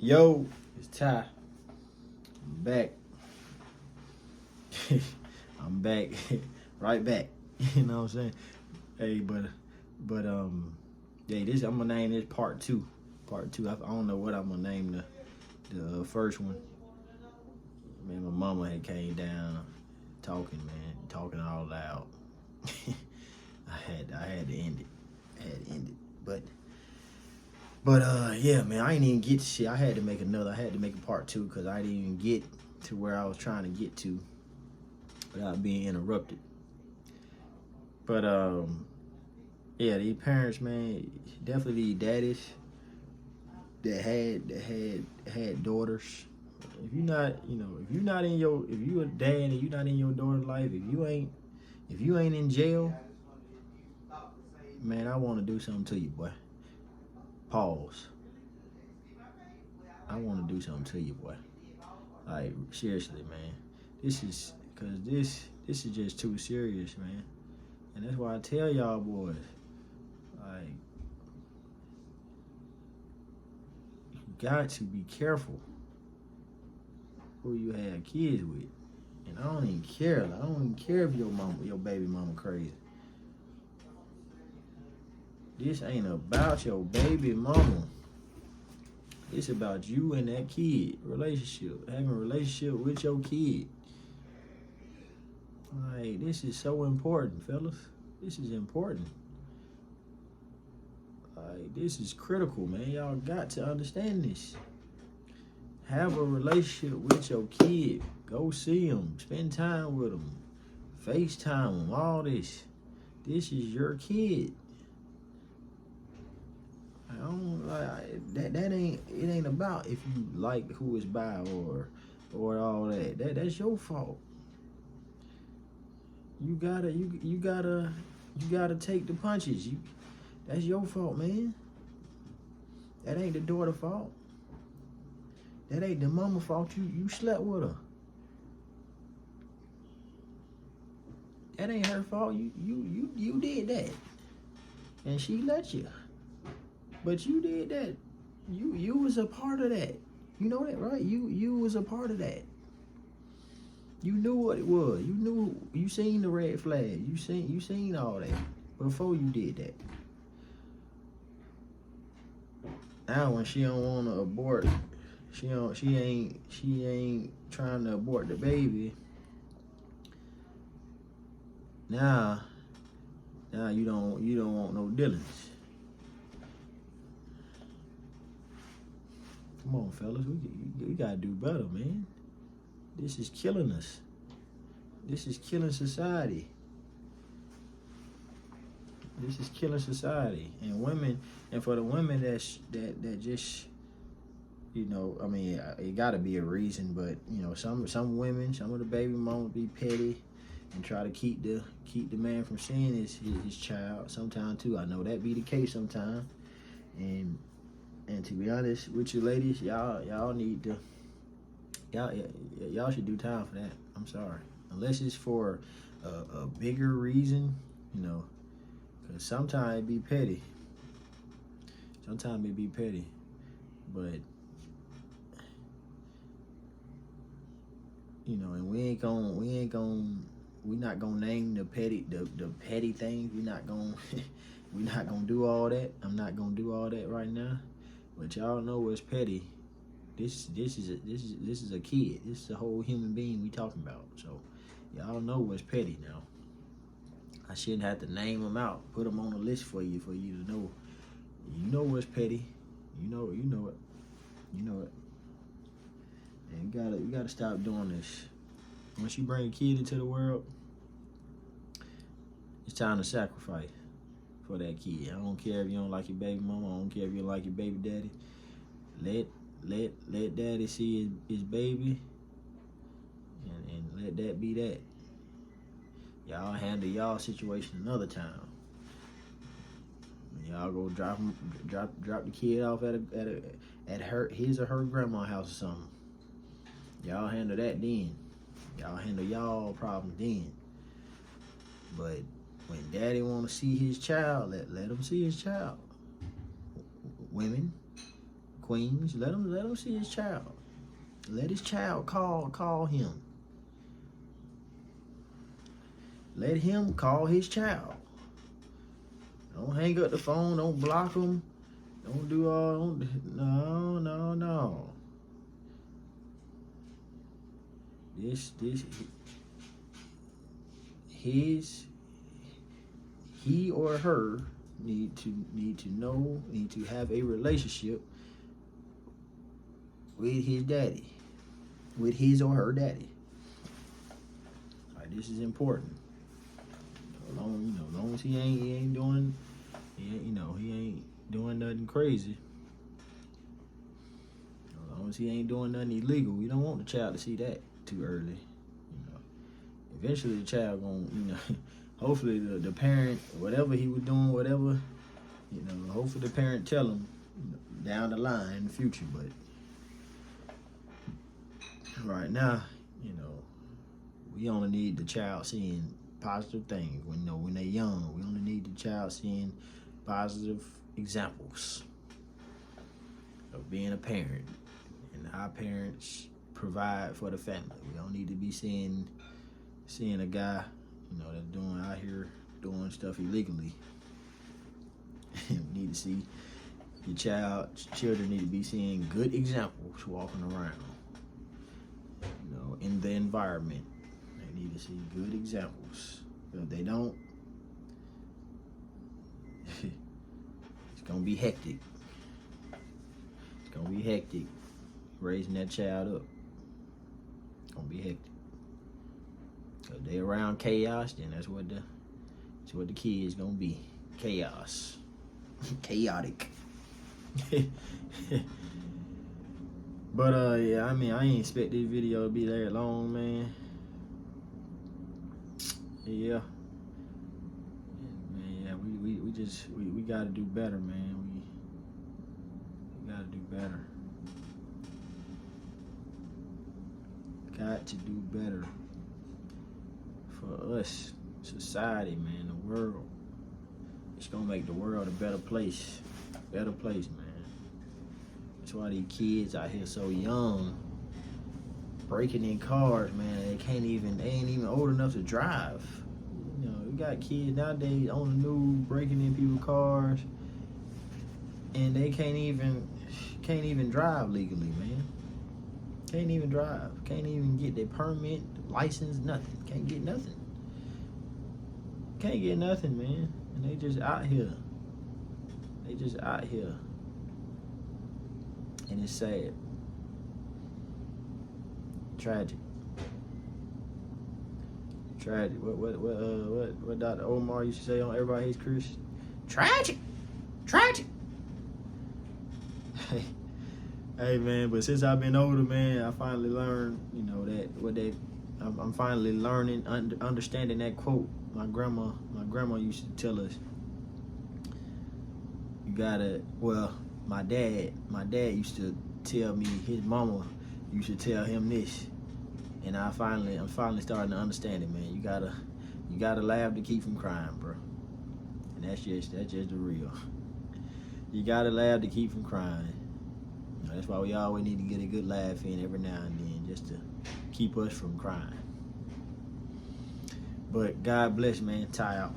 Yo, it's Ty. I'm back. I'm back. Right back. You know what I'm saying? Hey, but yeah, this I'm gonna name this part two. Part two. I don't know what I'm gonna name the first one. Man, my mama had came down talking, man, talking all loud. I had to end it. I had to end it. But yeah, man, I ain't even get to shit. I had to make a part two because I didn't even get to where I was trying to get to without being interrupted. But yeah, these parents, man, definitely daddies that had daughters. If you're not in your, if you a dad and you're not in your daughter's life, if you ain't in jail, man, I want to do something to you, boy. Pause. I want to do something to you, boy. Like seriously, man. This is just too serious, man. And that's why I tell y'all boys, like, you got to be careful who you have kids with. And I don't even care. Like, I don't even care if your baby mama crazy. This ain't about your baby mama. It's about you and that kid relationship, having a relationship with your kid. Like, this is so important, fellas. This is important. Like, this is critical, man. Y'all got to understand this. Have a relationship with your kid. Go see them. Spend time with them. FaceTime them. All this. This is your kid. I don't like that. It ain't about if you like who it's by or all that. That's your fault. You gotta take the punches. That's your fault, man. That ain't the daughter fault. That ain't the mama fault. You slept with her. That ain't her fault. You did that, and she let you. But you did that. You was a part of that. You know that, right? You was a part of that. You knew what it was. You seen the red flag. You seen all that before you did that. Now when she don't want to abort, she ain't trying to abort the baby. Now you don't want no dealings. Come on, fellas, we gotta do better, man. This is killing us. This is killing society. This is killing society, and women, and for the women that just, I mean, it got to be a reason, but some women, some of the baby mamas be petty and try to keep the man from seeing his child. Sometimes too, I know that be the case sometimes, and to be honest with you, ladies, y'all need to y'all should do time for that. I'm sorry, unless it's for a bigger reason, because sometimes it be petty. Sometimes it be petty, but and we not gonna name the petty things. We not gonna do all that. I'm not gonna do all that right now. But y'all know what's petty. This is a kid. This is a whole human being we talking about. So y'all know what's petty now. I shouldn't have to name them out, put them on a list for you to know. You know what's petty. You know it. You know it. And you gotta stop doing this. Once you bring a kid into the world, it's time to sacrifice for that kid. I don't care if you don't like your baby mama. I don't care if you don't like your baby daddy. Let daddy see his baby, and let that be that. Y'all handle y'all situation another time. Y'all go drop the kid off at his or her grandma's house or something. Y'all handle that then. Y'all handle y'all problems then. But when daddy want to see his child, let him see his child. Women, queens. Let him see his child. Let his child call him. Let him call his child. Don't hang up the phone. Don't block him. Don't do all. No. He or her need to have a relationship with his daddy, with his or her daddy. All right, this is important. As long as he ain't doing nothing crazy. As long as he ain't doing nothing illegal, we don't want the child to see that too early. Eventually the child gonna, hopefully the parent, whatever he was doing, whatever, hopefully the parent tell him down the line in the future. But right now, we only need the child seeing positive things. When they're young, we only need the child seeing positive examples of being a parent, and our parents provide for the family. We don't need to be seeing a guy, that's out here doing stuff illegally. We need to see children need to be seeing good examples walking around, in the environment. They need to see good examples. If they don't, it's gonna be hectic. It's gonna be hectic raising that child up. It's gonna be hectic. If they around chaos, then that's what the kids gonna be. Chaos. Chaotic. But yeah, I ain't expect this video to be that long, man. Yeah. Man, yeah, we gotta do better, man. We gotta do better. Got to do better. For us, society, man, the world. It's gonna make the world a better place. Better place, man. That's why these kids out here so young, breaking in cars, man. They ain't even old enough to drive. We got kids nowadays on the news breaking in people's cars, and they can't even drive legally, man. Can't even drive. Can't even get their permit, license, nothing. Can't get nothing. Can't get nothing, man. And they just out here. And it's sad. Tragic. What Dr. Omar used to say on Everybody Hates Chris? Tragic. Hey man, but since I've been older, man, I finally learned, I'm finally learning, understanding that quote. My grandma used to tell us, my dad used to tell me, his mama used to tell him this, and I'm finally starting to understand it, man. You gotta laugh to keep from crying, bro. And that's just the real. You gotta laugh to keep from crying. That's why we always need to get a good laugh in every now and then, just to keep us from crying. But God bless, man. Ty out.